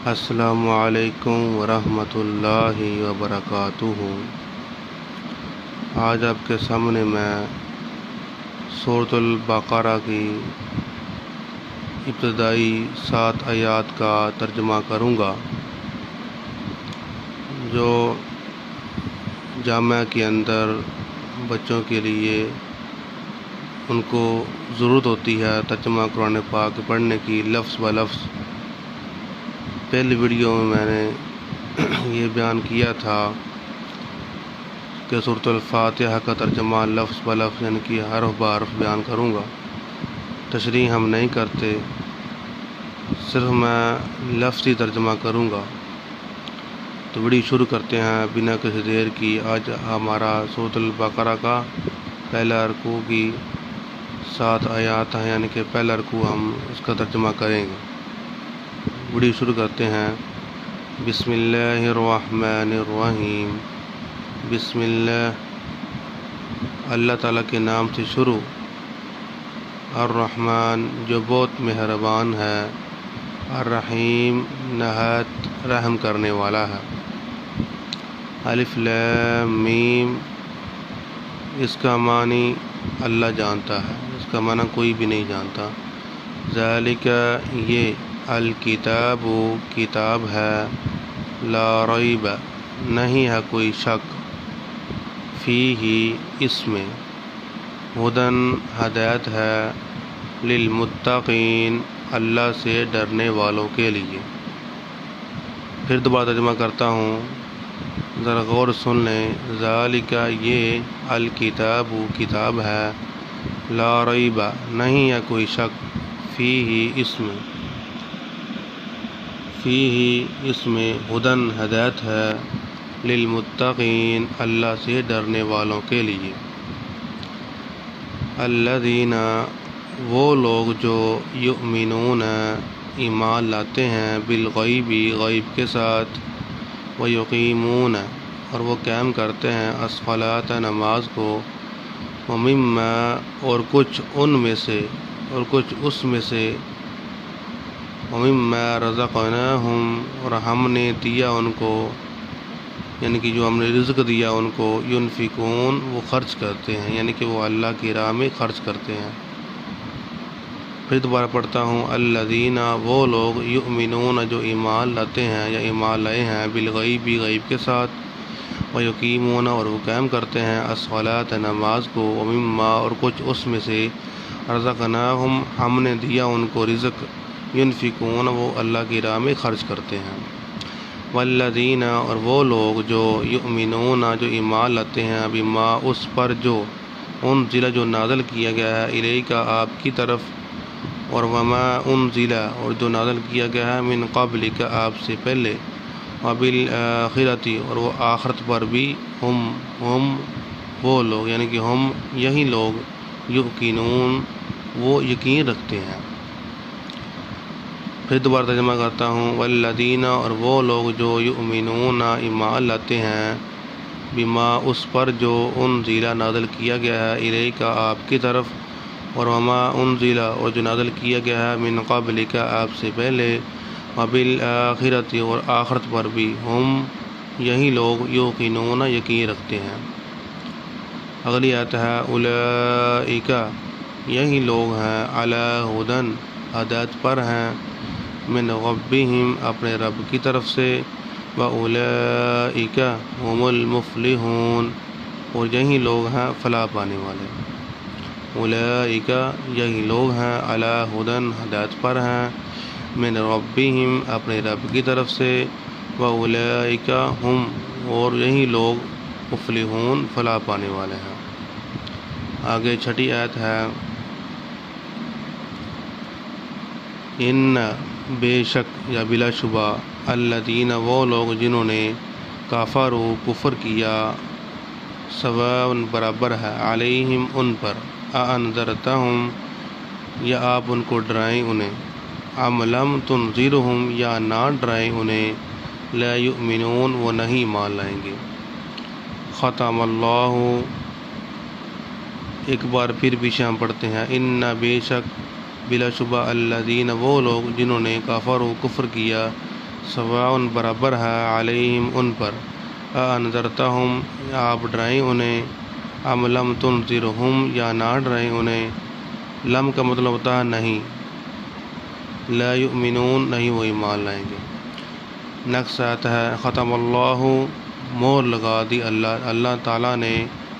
السلام علیکم ورحمۃ اللہ وبرکاتہ۔ آج آپ کے سامنے میں سورۃ البقرہ کی ابتدائی 7 آیات کا ترجمہ کروں گا، جو جامعہ کے اندر بچوں کے لیے ان کو ضرورت ہوتی ہے ترجمہ قرآن پاک پڑھنے کی لفظ بہ لفظ۔ پہلی ویڈیو میں نے یہ بیان کیا تھا کہ سورۃ الفاتحہ کا ترجمہ لفظ بہ لفظ یعنی کہ حرف بہ حرف بیان کروں گا، تشریح ہم نہیں کرتے، صرف میں لفظی ترجمہ کروں گا۔ تو ویڈیو شروع کرتے ہیں بنا کسی دیر کی۔ آج ہمارا سورۃ البقرہ کا پہلا رکوع کی 7 آیات ہیں، یعنی کہ پہلا رکوع ہم اس کا ترجمہ کریں گے۔ ویڈیو شروع کرتے ہیں۔ بسم اللہ الرحمن الرحیم۔ بسم اللہ، اللہ تعالیٰ کے نام سے شروع۔ الرحمن، جو بہت مہربان ہے، الرحیم، نہایت رحم کرنے والا ہے۔ الف لام میم، اس کا معنی اللہ جانتا ہے، اس کا معنی کوئی بھی نہیں جانتا۔ ذالک، یہ، الکتاب، کتاب ہے، لا ریب، نہیں ہے کوئی شک، فیہ، اس میں، ہدن، ہدایت ہے، للمتقین، اللہ سے ڈرنے والوں کے لیے۔ پھر دوبارہ ترجمہ کرتا ہوں، ذرا غور سن لیں۔ ذالک، یہ، الکتاب، کتاب ہے، لا ریب، نہیں ہے کوئی شک، فیہ، اس میں، فیہ، اس میں، ہدن، ہدایت ہے، للمتقین، اللہ سے ڈرنے والوں کے لیے۔ الذین، وہ لوگ جو یؤمنون، ایمان لاتے ہیں، بالغیب، غیب کے ساتھ، ویقیمون، اور وہ قائم کرتے ہیں، الصلاۃ، نماز کو، ومما، اور کچھ ان میں سے، اور کچھ اس میں سے، ومما رزقناہم، اور ہم نے دیا ان کو، یعنی کہ جو ہم نے رزق دیا ان کو، ینفقون، وہ خرچ کرتے ہیں، یعنی کہ وہ اللہ کی راہ میں خرچ کرتے ہیں۔ پھر دوبارہ پڑھتا ہوں۔ الذین، وہ لوگ، یؤمنون، جو ایمان لاتے ہیں یا ایمان لائے ہیں، بالغیب، غیب کے ساتھ، ویقیمون، اور وہ قائم کرتے ہیں، الصلاۃ، نماز کو، ومما، اور کچھ اس میں سے، رزقناہم، ہم نے دیا ان کو رزق، ینفقون، وہ اللہ کی راہ میں خرچ کرتے ہیں۔ والذین، اور وہ لوگ جو یؤمنون، جو ایمان لاتے ہیں، بما، اس پر جو، انزل، جو نازل کیا گیا ہے، الیک، آپ کی طرف، اور وما انزل، اور جو نازل کیا گیا ہے، من قبلک، آپ سے پہلے، وبالآخرۃ، اور وہ آخرت پر بھی، ہم وہ لوگ، یعنی کہ ہم یہی لوگ، یقینون، وہ یقین رکھتے ہیں۔ پھر دوبارہ ترجمہ کرتا ہوں۔ والذین، اور وہ لوگ جو یؤمنون، ایمان لاتے ہیں، بما، اس پر جو، انزل، نازل کیا گیا ہے، الیک، آپ کی طرف، اور وما انزل، اور جو نازل کیا گیا ہے، من قبلک، آپ سے پہلے، وبالآخرۃ، اور آخرت پر بھی، ہم یہی لوگ، یوقنون، یقین رکھتے ہیں۔ اگلی آیت ہے، اولئک، یہی لوگ ہیں، علی ھدی، ہدایت پر ہیں، من ربہم، اپنے رب کی طرف سے، واولئک ھم المفلحون، اور یہی لوگ ہیں فلاح پانے والے۔ اولئک، یہی لوگ ہیں، علی ھدی، ہدایت پر ہیں، من ربہم، اپنے رب کی طرف سے، واولئک ھم، اور یہی لوگ، مفلحون، فلاح پانے والے ہیں۔ آگے چھٹی آیت ہے، ان، بے شک یا بلا شبہ، الذین، وہ لوگ جنہوں نے، کفروا، کفر کیا، سواء، برابر ہے، علیہم، ان پر، اانذرتہم، یا آپ ان کو ڈرائیں انہیں، ام لم تنذرہم، یا نہ ڈرائیں انہیں، لا یؤمنون، وہ نہیں مان لائیں گے۔ ختم اللہ، ایک بار پھر پیچھے ہم پڑھتے ہیں۔ ان، بے شک، بلا شبہ، الذین، وہ لوگ جنہوں نے، کفروا، کفر کیا، سواء برابر ہے علیہم ان پر، انذرتہم آپ ڈرائیں انہیں، ام لم تنذرہم یا نہ ڈرائیں انہیں۔ لم کا مطلب ہوتا ہے نہیں، لا یؤمنون نہیں وہ ایمان لائیں گے۔ نیکسٹ آتا ہے ختم اللہ مہر لگا دی اللہ تعالیٰ نے،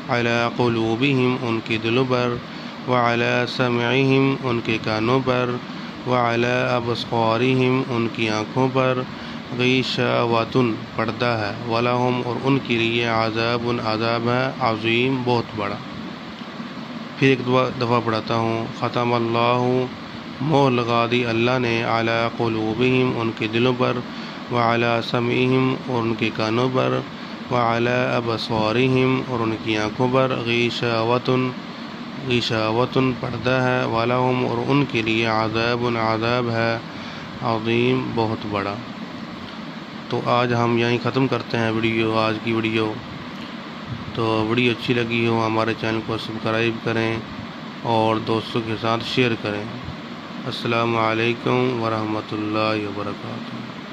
علی قلوبہم ان کے دلوں پر، وعلی سمعہم ان کے کانوں پر، وعلی ابصارہم ان کی آنکھوں پر، غشاوۃ پردہ ہے، ولہم اور ان کے لیے عذاب عذاب ہے، عظیم بہت بڑا۔ پھر ایک دفعہ پڑھاتا ہوں، ختم اللہ مہر لگا دی اللہ نے، علی قلوبہم ان کے دلوں پر، وعلی سمعہم اور ان کے کانوں پر، وعلی ابصارہم اور ان کی آنکھوں پر، غشاوۃ پردہ ہے، ولہم اور ان کے لیے عذاب عذاب ہے، عظیم بہت بڑا۔ تو آج ہم یہیں ختم کرتے ہیں آج کی ویڈیو۔ تو ویڈیو اچھی لگی ہو ہمارے چینل کو سبسکرائب کریں اور دوستوں کے ساتھ شیئر کریں۔ السلام علیکم ورحمۃ اللہ وبرکاتہ۔